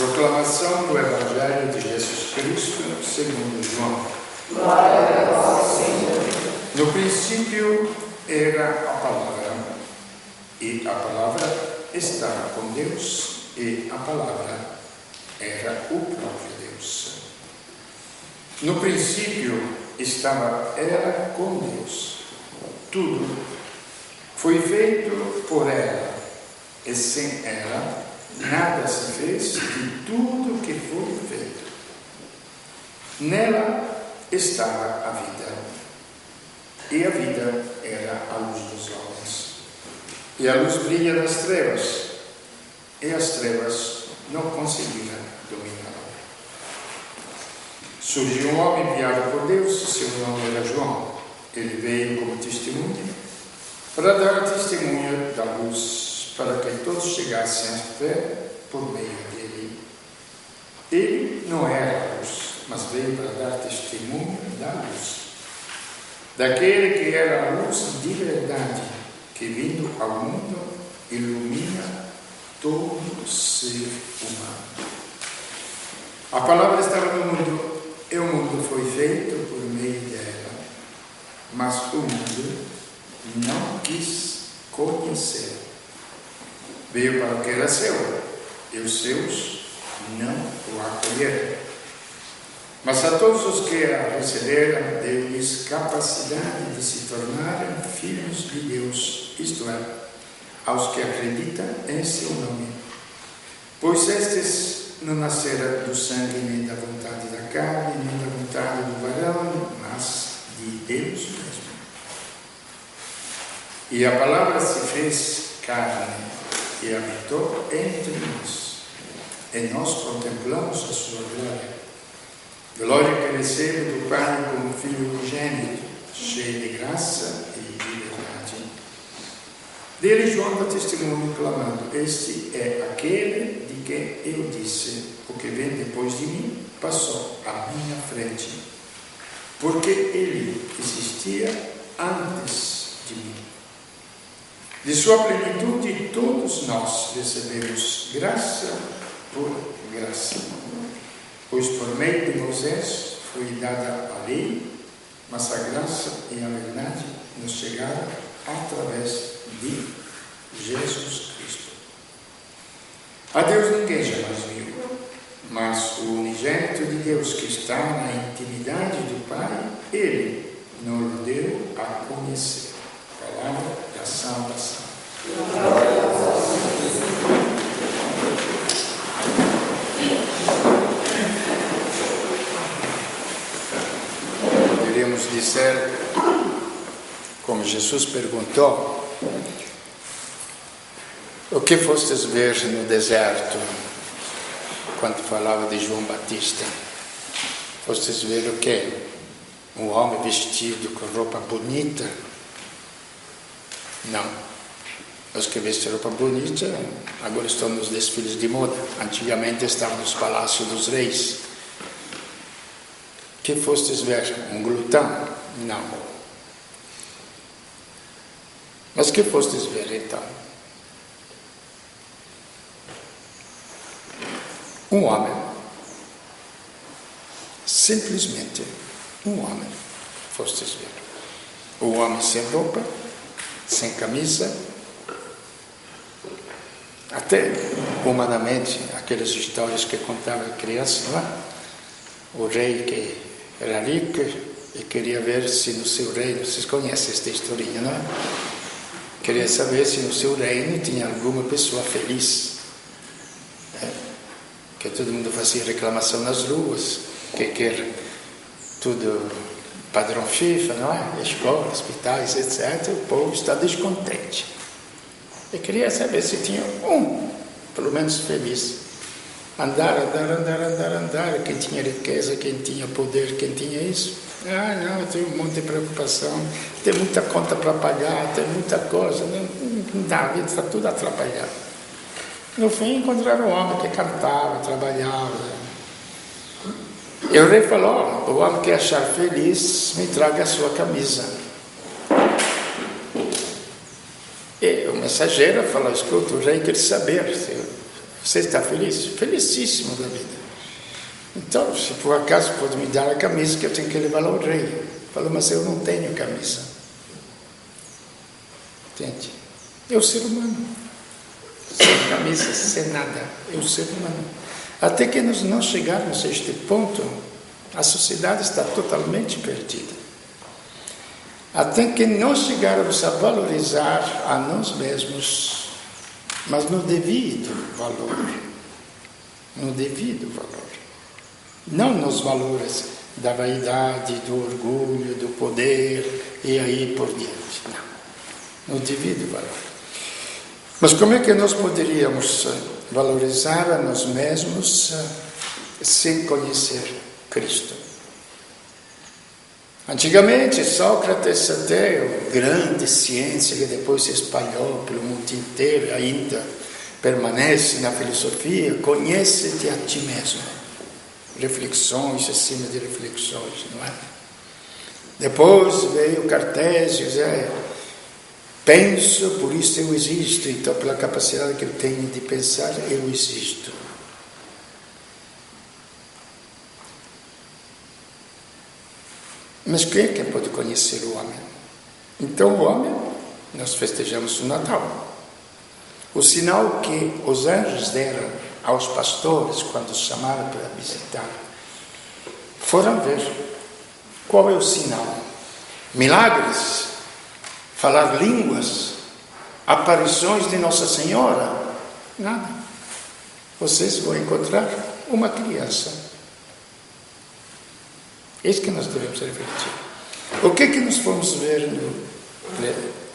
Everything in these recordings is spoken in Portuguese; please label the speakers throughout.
Speaker 1: Proclamação do Evangelho de Jesus Cristo segundo João.
Speaker 2: Glória a vós, Senhor.
Speaker 1: No princípio era a palavra, e a palavra estava com Deus, e a palavra era o próprio Deus. No princípio era com Deus. Tudo foi feito por ela, e sem ela nada se fez de tudo que foi feito. Nela estava a vida, e a vida era a luz dos homens. E a luz brilha nas trevas, e as trevas não conseguiram dominá-la. Surgiu um homem enviado por Deus, seu nome era João. Ele veio como testemunha, para dar testemunha da luz, para que todos chegassem à fé por meio dele. Ele não era a luz, mas veio para dar testemunho da luz, daquele que era a luz de verdade, que vindo ao mundo ilumina todo ser humano. A palavra estava no mundo, e o mundo foi feito por meio dela, mas o mundo não quis conhecer. Veio para o que era seu, e os seus não o acolheram. Mas a todos os que a receberam, deu-lhes capacidade de se tornarem filhos de Deus, isto é, aos que acreditam em seu nome. Pois estes não nasceram do sangue, nem da vontade da carne, nem da vontade do varão, mas de Deus mesmo. E a palavra se fez carne e habitou entre nós, e nós contemplamos a sua glória. Glória que recebe do Pai como Filho unigênito, cheio de graça e de verdade. Dele João dá testemunho, clamando: este é aquele de quem eu disse: o que vem depois de mim passou à minha frente, porque ele existia antes de mim. De sua plenitude todos nós recebemos graça por graça. Pois por meio de Moisés foi dada a lei, mas a graça e a verdade nos chegaram através de Jesus Cristo. A Deus ninguém jamais viu, mas o unigênito de Deus que está na intimidade do Pai, Ele nos deu a conhecer. Palavra da salvação. Poderíamos dizer, como Jesus perguntou: o que fostes ver no deserto, quando falava de João Batista? Fostes ver o quê? Um homem vestido com roupa bonita? Não. Os que vestem roupa bonita agora estão nos desfiles de moda. Antigamente estavam nos palácios dos reis. Que fostes ver? Um glutão? Não. Mas que fostes ver então? Um homem. Simplesmente um homem fostes ver. Um homem sem roupa, sem camisa. Até humanamente, aquelas histórias que contava a criança, não é? O rei que era rico e queria ver se no seu reino, vocês conhecem esta historinha, não é? Queria saber se no seu reino tinha alguma pessoa feliz. Que todo mundo fazia reclamação nas ruas, que quer tudo padrão FIFA, não é? Escolas, hospitais, etc. O povo está descontente. E queria saber se tinha pelo menos feliz. Andar, quem tinha riqueza, quem tinha poder, quem tinha isso. Não, eu tenho um monte de preocupação, tem muita conta para pagar, tem muita coisa, não dá, a vida está tudo atrapalhado. No fim, encontraram um homem que cantava, trabalhava. E o rei falou: o homem que achar feliz, me traga a sua camisa. E o mensageiro falou: escuta, o rei quer saber se Você está feliz? Felicíssimo da vida. Então, se por acaso pode me dar a camisa que eu tenho que levar ao rei. Falou, mas eu não tenho camisa. Entende? É o ser humano. Sem camisa, sem nada. É o ser humano. Até que nós não chegarmos a este ponto, a sociedade está totalmente perdida. Até que não chegarmos a valorizar a nós mesmos, mas no devido valor. No devido valor. Não nos valores da vaidade, do orgulho, do poder e aí por diante. Não. No devido valor. Mas como é que nós poderíamos valorizar a nós mesmos sem conhecer Cristo? Antigamente, Sócrates, até a grande ciência que depois se espalhou pelo mundo inteiro, ainda permanece na filosofia, conhece-te a ti mesmo. Reflexões acima de reflexões, não é? Depois veio Cartésio, penso, por isso eu existo. Então, pela capacidade que eu tenho de pensar, eu existo. Mas quem é que pode conhecer o homem? Então, o homem, nós festejamos o Natal. O sinal que os anjos deram aos pastores, quando chamaram para visitar, foram ver qual é o sinal. Milagres, falar línguas, aparições de Nossa Senhora, nada. Vocês vão encontrar uma criança. Isso que nós devemos refletir. O que é que nós vamos ver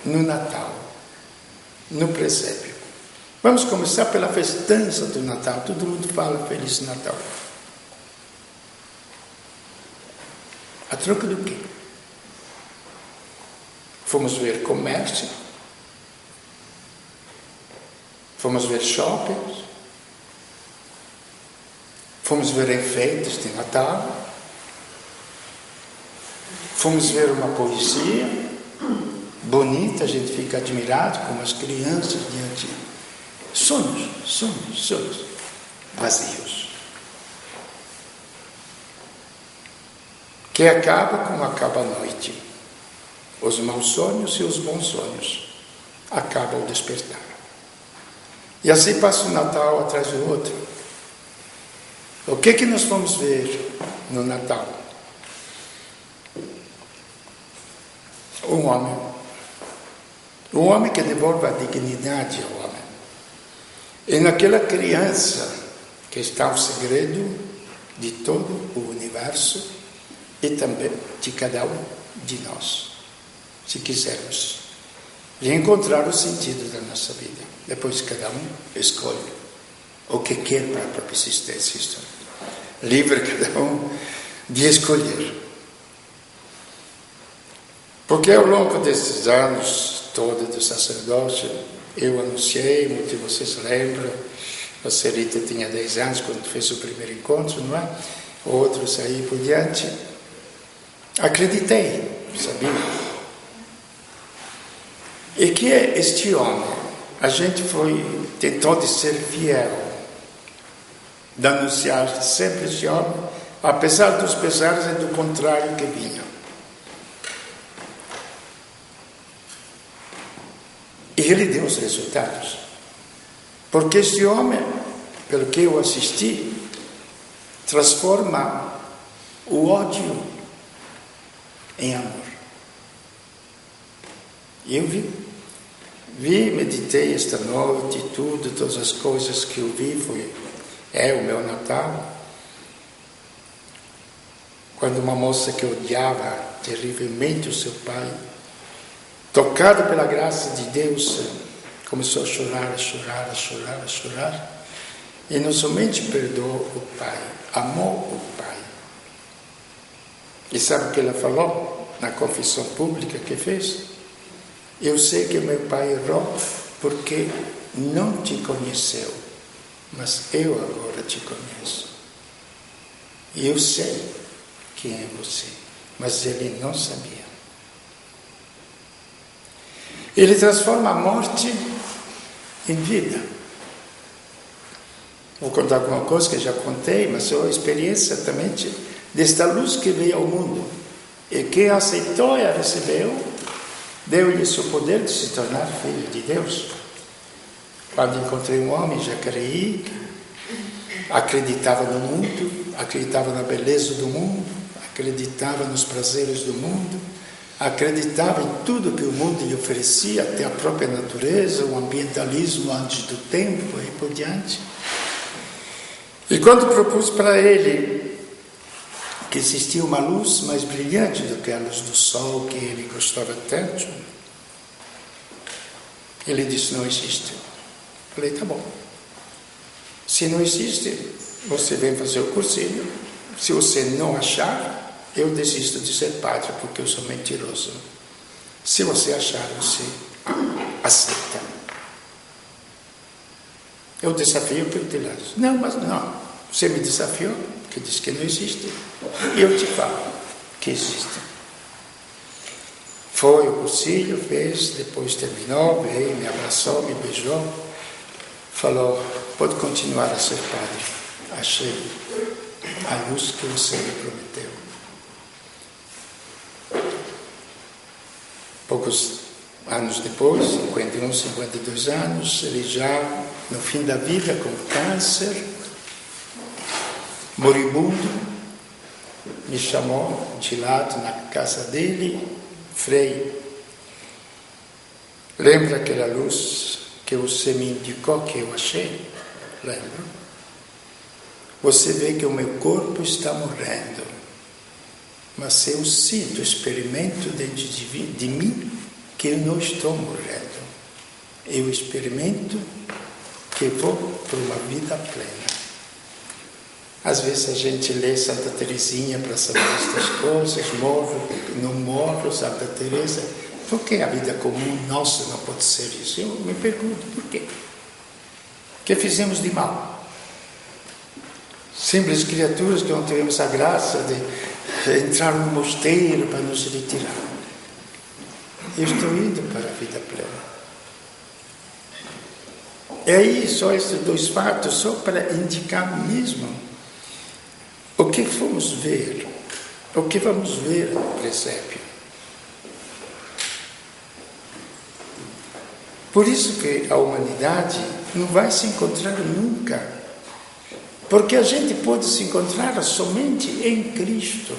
Speaker 1: no Natal, no presépio? Vamos começar pela festança do Natal. Todo mundo fala Feliz Natal. A troca do quê? Fomos ver comércio, fomos ver shoppings, fomos ver enfeites de Natal, fomos ver uma poesia bonita, a gente fica admirado como as crianças diante de sonhos vazios, que acaba como acaba a noite. Os maus sonhos e os bons sonhos acabam o despertar. E assim passa o Natal atrás do outro. O que é que nós vamos ver no Natal? Um homem que devolve a dignidade ao homem. E naquela criança que está o segredo de todo o universo e também de cada um de nós, se quisermos reencontrar o sentido da nossa vida. Depois cada um escolhe o que quer para a própria existência. Isto é livre cada um de escolher. Porque ao longo desses anos todos do sacerdócio, eu anunciei, muitos de vocês lembram, a Serita tinha 10 anos quando fez o primeiro encontro, não é? Outros aí por diante. Acreditei, sabia? E que este homem, a gente tentou de ser fiel, de anunciar sempre este homem, apesar dos pesares e do contrário que vinha. E ele deu os resultados. Porque este homem, pelo que eu assisti, transforma o ódio em amor. E eu vi, meditei esta noite, todas as coisas que eu vi, o meu Natal. Quando uma moça que odiava terrivelmente o seu pai, tocada pela graça de Deus, começou a chorar, e não somente perdoou o pai, amou o pai. E sabe o que ela falou na confissão pública que fez? Eu sei que meu pai errou porque não te conheceu, mas eu agora te conheço. E eu sei quem é você, mas ele não sabia. Ele transforma a morte em vida. Vou contar alguma coisa que já contei, mas é uma experiência também desta luz que veio ao mundo. E quem aceitou e a recebeu, deu-lhe o poder de se tornar filho de Deus. Quando encontrei um homem, já creí, acreditava no mundo, acreditava na beleza do mundo, acreditava nos prazeres do mundo, acreditava em tudo que o mundo lhe oferecia, até a própria natureza, o ambientalismo antes do tempo e por diante. E quando propus para ele que existia uma luz mais brilhante do que a luz do sol, que ele gostava tanto, ele disse: não existe. Falei: tá bom. Se não existe, você vem fazer o cursinho. Se você não achar, eu desisto de ser padre, porque eu sou mentiroso. Se você achar, você aceita. Eu desafio pelo telhado. Não, mas não. Você me desafiou, porque diz que não existe. E eu te falo que existe. Foi o cursilho, fez, depois terminou, veio, me abraçou, me beijou. Falou: pode continuar a ser padre. Achei a luz que você me prometeu. Poucos anos depois, 51, 52 anos, ele já no fim da vida, com câncer, moribundo, me chamou de lado na casa dele: Frei, lembra aquela luz que você me indicou, que eu achei? Lembro. Você vê que o meu corpo está morrendo, mas eu sinto, experimento dentro de mim que eu não estou morrendo. Eu experimento que vou para uma vida plena. Às vezes a gente lê Santa Teresinha para saber estas coisas, morro, não morro, Santa Teresa. Por que a vida comum nossa não pode ser isso? Eu me pergunto, por quê? O que fizemos de mal? Simples criaturas que não tivemos a graça de entrar no mosteiro para nos retirar. Eu estou indo para a vida plena. E aí, só esses dois fatos, só para indicar mesmo o que fomos ver, o que vamos ver no presépio. Por isso que a humanidade não vai se encontrar nunca, porque a gente pode se encontrar somente em Cristo.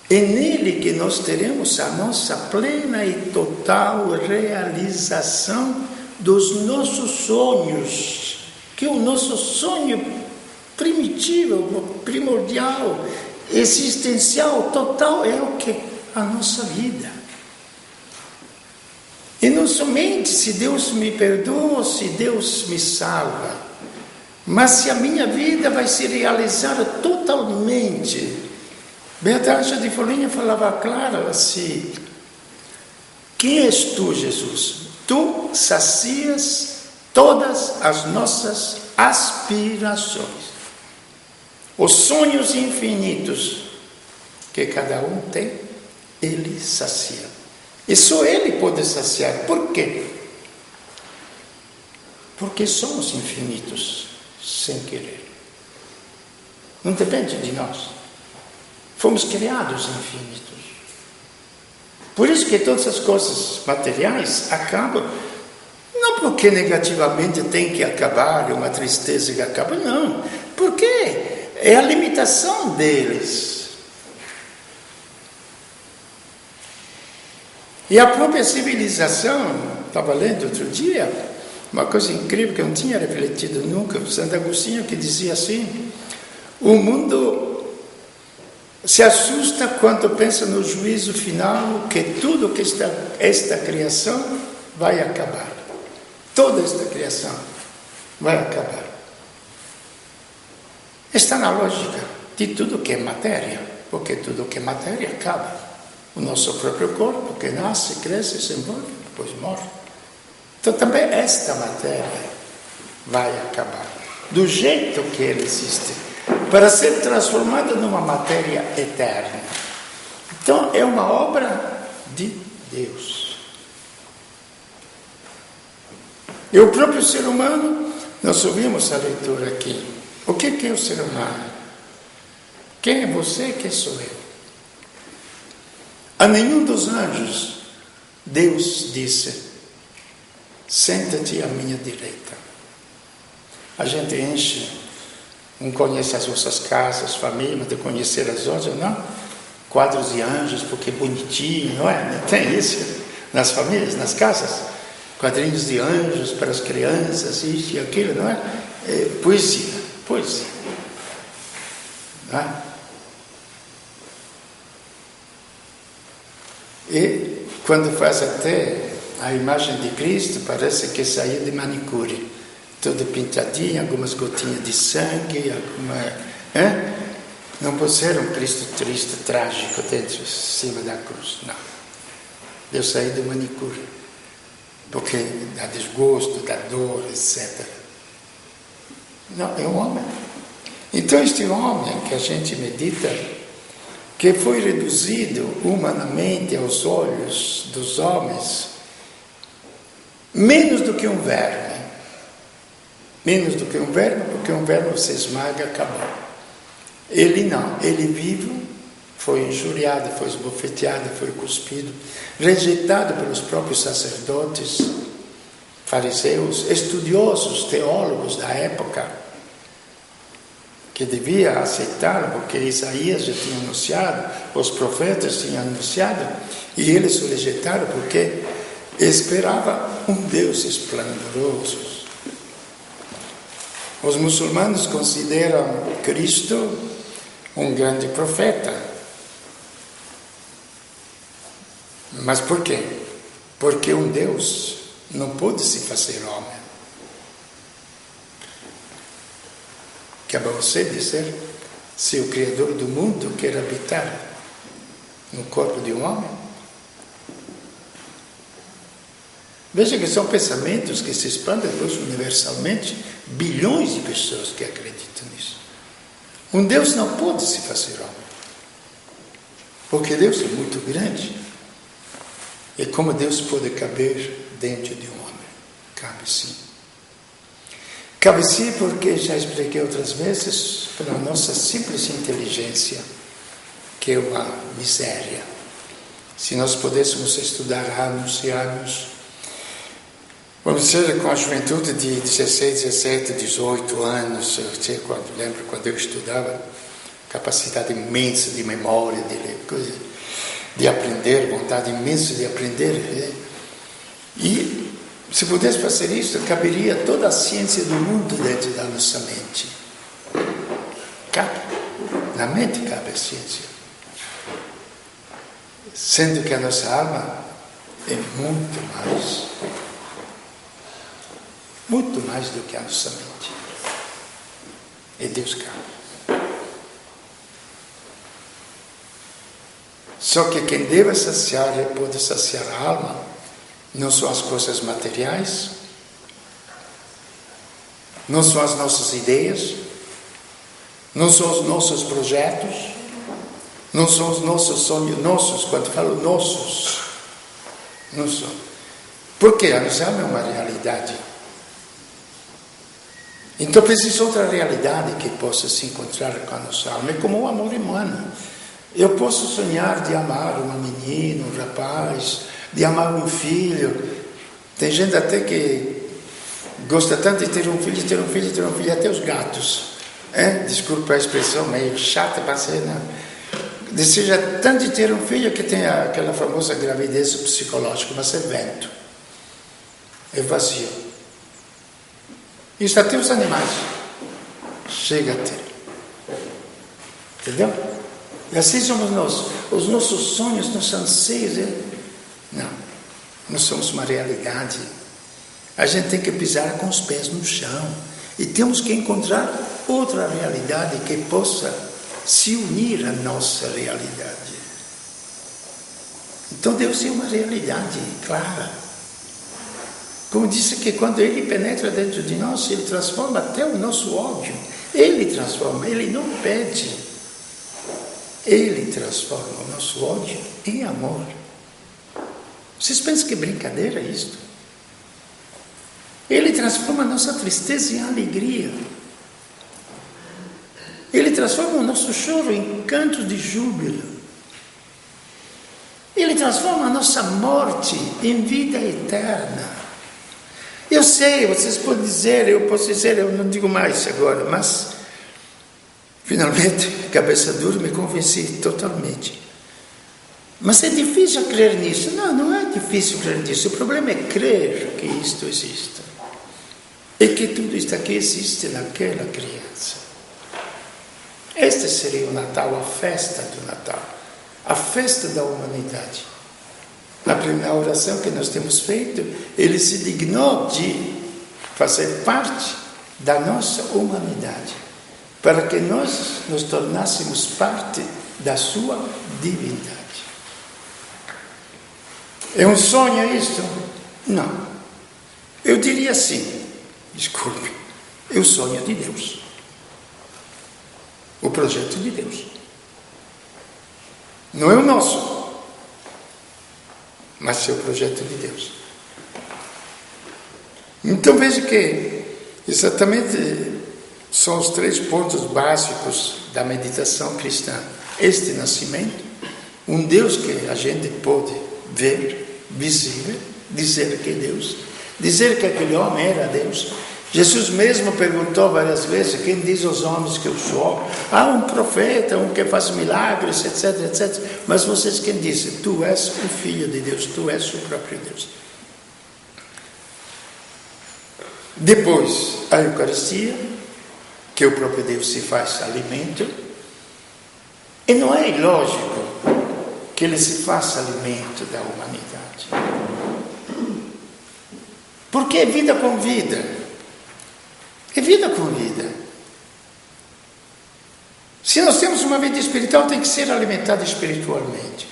Speaker 1: É nele que nós teremos a nossa plena e total realização dos nossos sonhos, que o nosso sonho primitivo, primordial, existencial, total, é o que? A nossa vida. E não somente se Deus me perdoa, se Deus me salva, mas se a minha vida vai se realizar totalmente. Beatriz de Folhinha falava claro assim: quem és tu, Jesus? Tu sacias todas as nossas aspirações, os sonhos infinitos que cada um tem, ele sacia. E só ele pode saciar. Por quê? Porque somos infinitos, sem querer. Não depende de nós. Fomos criados infinitos. Por isso que todas as coisas materiais acabam, não porque negativamente tem que acabar, é uma tristeza que acaba, não. Porque é a limitação deles. E a própria civilização, estava lendo outro dia, uma coisa incrível que eu não tinha refletido nunca, Santo Agostinho, que dizia assim: o mundo se assusta quando pensa no juízo final, que tudo que esta criação vai acabar. Toda esta criação vai acabar. Está na lógica de tudo que é matéria, porque tudo que é matéria acaba. O nosso próprio corpo, que nasce, cresce, se envolve, depois morre. Então também esta matéria vai acabar, do jeito que ela existe, para ser transformada numa matéria eterna. Então é uma obra de Deus. E o próprio ser humano Nós ouvimos a leitura aqui. O que é o ser humano? Quem é você? Quem sou eu? A nenhum dos anjos Deus disse: senta-te à minha direita. A gente enche, não conhece as nossas casas, família, de conhecer as outras, não? Quadros de anjos, porque é bonitinho, não é? Não tem isso nas famílias, nas casas? Quadrinhos de anjos para as crianças, isso e aquilo, não é? É poesia. Não é? E quando faz até a imagem de Cristo, parece que saiu de manicure, toda pintadinha, algumas gotinhas de sangue, não pode ser um Cristo triste, trágico, dentro, em cima da cruz, não. Deus saiu de manicure, porque dá desgosto, dá dor, etc. Não, é um homem. Então este homem que a gente medita, que foi reduzido humanamente aos olhos dos homens, menos do que um verme. Menos do que um verme, porque um verme se esmaga, acabou. Ele não, ele vivo, foi injuriado, foi esbofeteado, foi cuspido, rejeitado pelos próprios sacerdotes, fariseus, estudiosos, teólogos da época, que devia aceitá-lo, porque Isaías já tinha anunciado, os profetas tinham anunciado, e eles o rejeitaram porque esperava um Deus esplendoroso. Os muçulmanos consideram Cristo um grande profeta. Mas por quê? Porque um Deus não pôde se fazer homem. Cabe a você dizer se o Criador do mundo quer habitar no corpo de um homem? Veja que são pensamentos que se expandem hoje universalmente, bilhões de pessoas que acreditam nisso. Um Deus não pode se fazer homem, porque Deus é muito grande. E como Deus pode caber dentro de um homem? Cabe sim. Cabe sim porque, já expliquei outras vezes, pela nossa simples inteligência, que é uma miséria. Se nós pudéssemos estudar anos e anos, vamos dizer, com a juventude de 16, 17, 18 anos, eu lembro quando eu estudava, capacidade imensa de memória, de aprender, vontade imensa de aprender. E se pudesse fazer isso, caberia toda a ciência do mundo dentro da nossa mente. Cabe. Na mente cabe a ciência. Sendo que a nossa alma é muito mais do que a nossa mente. E Deus cabe. Só que quem deve saciar e pode saciar a alma não são as coisas materiais, não são as nossas ideias, não são os nossos projetos, não são os nossos sonhos, quando falo nossos, não são. Porque a nossa alma é uma realidade. Então precisa outra realidade que possa se encontrar com a nossa alma. É como o amor humano. Eu posso sonhar de amar uma menina, um rapaz, de amar um filho. Tem gente até que gosta tanto de ter um filho, até os gatos. Desculpa a expressão meio chata, para ser, não. Deseja tanto de ter um filho que tem aquela famosa gravidez psicológica, mas é vento. É vazio. Isso até os animais chega a ter. Entendeu? E assim somos nós. Os nossos sonhos, nossos anseios. Não. Nós somos uma realidade. A gente tem que pisar com os pés no chão. E temos que encontrar outra realidade que possa se unir à nossa realidade. Então Deus é uma realidade clara. Como disse que quando Ele penetra dentro de nós, Ele transforma até o nosso ódio. Ele transforma, Ele não pede. Ele transforma o nosso ódio em amor. Vocês pensam que brincadeira é isto? Ele transforma a nossa tristeza em alegria. Ele transforma o nosso choro em canto de júbilo. Ele transforma a nossa morte em vida eterna. Eu sei, vocês podem dizer, eu posso dizer, eu não digo mais agora, mas finalmente, cabeça dura, me convenci totalmente. Mas é difícil crer nisso. Não, não é difícil crer nisso. O problema é crer que isto existe. E que tudo isto aqui existe naquela criança. Este seria o Natal, a festa do Natal. A festa da humanidade. Na primeira oração que nós temos feito, ele se dignou de fazer parte da nossa humanidade, para que nós nos tornássemos parte da sua divindade. É um sonho isto? Não. Eu diria assim, desculpe, é o sonho de Deus. O projeto de Deus. Não é o nosso, mas é o projeto de Deus. Então veja que exatamente são os 3 pontos básicos da meditação cristã. Este nascimento, um Deus que a gente pode ver, visível, dizer que é Deus, dizer que aquele homem era Deus. Jesus mesmo perguntou várias vezes: quem diz aos homens que eu sou? Um profeta, um que faz milagres, etc, etc. Mas vocês quem dizem? Tu és o Filho de Deus, tu és o próprio Deus. Depois, a Eucaristia, que o próprio Deus se faz alimento. E não é ilógico que ele se faça alimento da humanidade. Porque é vida com vida. É vida com vida. Se nós temos uma vida espiritual, tem que ser alimentada espiritualmente.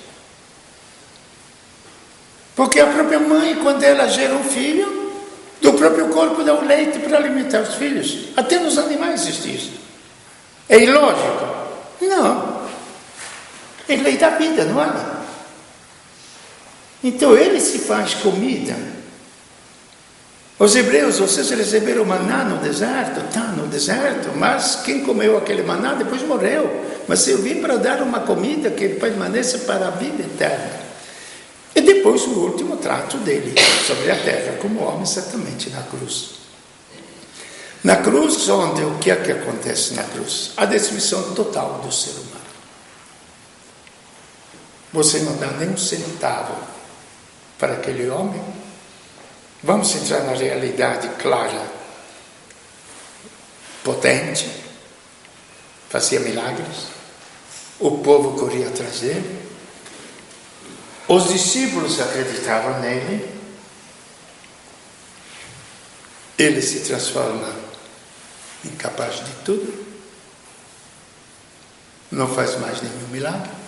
Speaker 1: Porque a própria mãe, quando ela gera um filho, do próprio corpo dá o leite para alimentar os filhos. Até nos animais existe isso. É ilógico? Não. É lei da vida, não é? Então ele se faz comida. Os hebreus, vocês receberam maná no deserto? Está no deserto, mas quem comeu aquele maná depois morreu. Mas eu vim para dar uma comida que permaneça para a vida eterna. E depois o último trato dele sobre a terra, como homem, certamente na cruz. Na cruz, onde o que é que acontece na cruz? A destruição total do ser humano. Você não dá nem um centavo para aquele homem. Vamos entrar na realidade clara, potente, fazia milagres, o povo corria atrás dele, os discípulos acreditavam nele, ele se transforma em capaz de tudo, não faz mais nenhum milagre.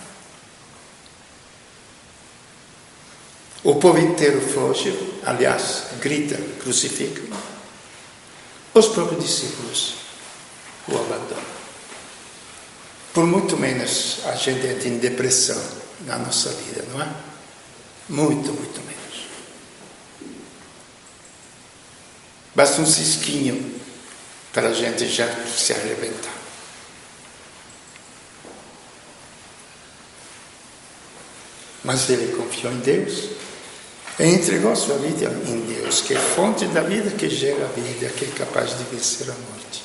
Speaker 1: O povo inteiro foge, aliás, grita, crucifica. Os próprios discípulos o abandonam. Por muito menos a gente entra em depressão na nossa vida, não é? Muito, muito menos. Basta um cisquinho para a gente já se arrebentar. Mas ele confiou em Deus. E entregou sua vida em Deus, que é fonte da vida, que gera a vida, que é capaz de vencer a morte.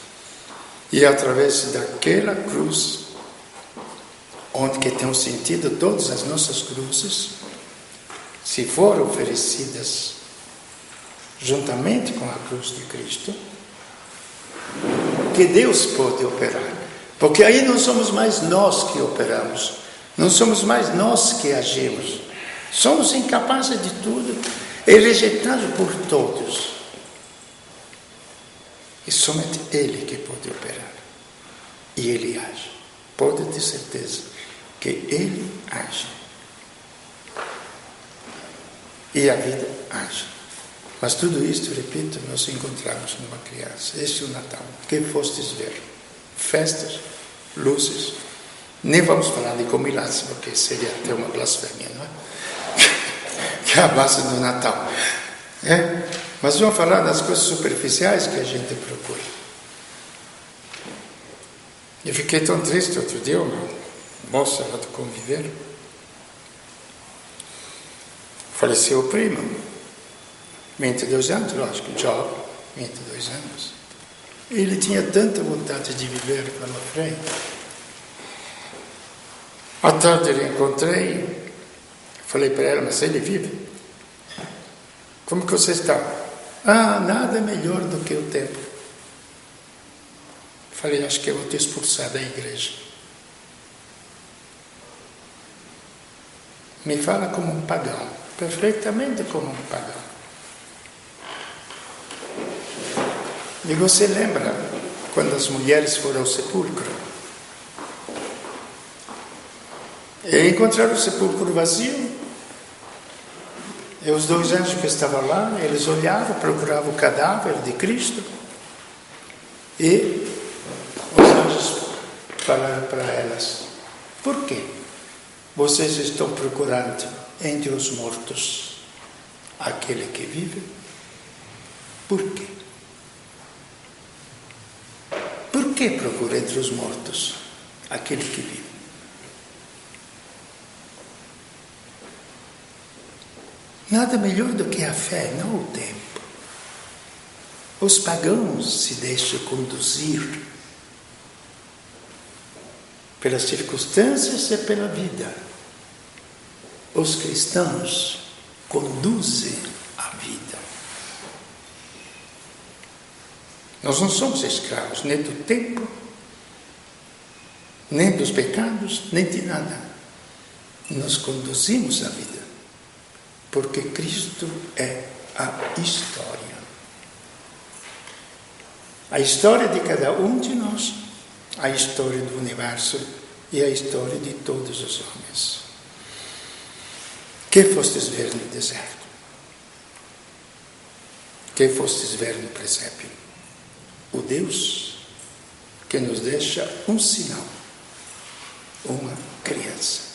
Speaker 1: E através daquela cruz, onde que tem um sentido, todas as nossas cruzes, se foram oferecidas juntamente com a cruz de Cristo, que Deus pode operar. Porque aí não somos mais nós que operamos, não somos mais nós que agimos. Somos incapazes de tudo e rejeitados por todos. E somente Ele que pode operar. E Ele age. Pode ter certeza que Ele age. E a vida age. Mas tudo isto, repito, nós encontramos numa criança. Este é o Natal. Que fostes ver? Festas, luzes. Nem vamos falar de comilança, porque seria até uma blasfêmia, não é? Que é a base do Natal. Mas vamos falar das coisas superficiais que a gente procura. Eu fiquei tão triste outro dia, uma moça lá do Conviver. Faleceu o primo, 22 anos, lógico, jovem, 22 anos. Ele tinha tanta vontade de viver pela frente. À tarde eu encontrei, falei para ela, mas ele vive? Como que você está? Ah, nada melhor do que o tempo. Falei, acho que eu vou te expulsar da igreja. Me fala como um pagão, perfeitamente como um pagão. E você lembra quando as mulheres foram ao sepulcro? E encontraram o sepulcro vazio. E os 2 anjos que estavam lá, eles olhavam, procuravam o cadáver de Cristo. E os anjos falaram para elas: por quê vocês estão procurando entre os mortos aquele que vive? Por quê? Por que procura entre os mortos aquele que vive? Nada melhor do que a fé, não o tempo. Os pagãos se deixam conduzir pelas circunstâncias e pela vida. Os cristãos conduzem a vida. Nós não somos escravos nem do tempo, nem dos pecados, nem de nada. Nós conduzimos a vida, porque Cristo é a história. A história de cada um de nós, a história do universo e a história de todos os homens. Que fostes ver no deserto? Que fostes ver no presépio? O Deus que nos deixa um sinal, uma criança.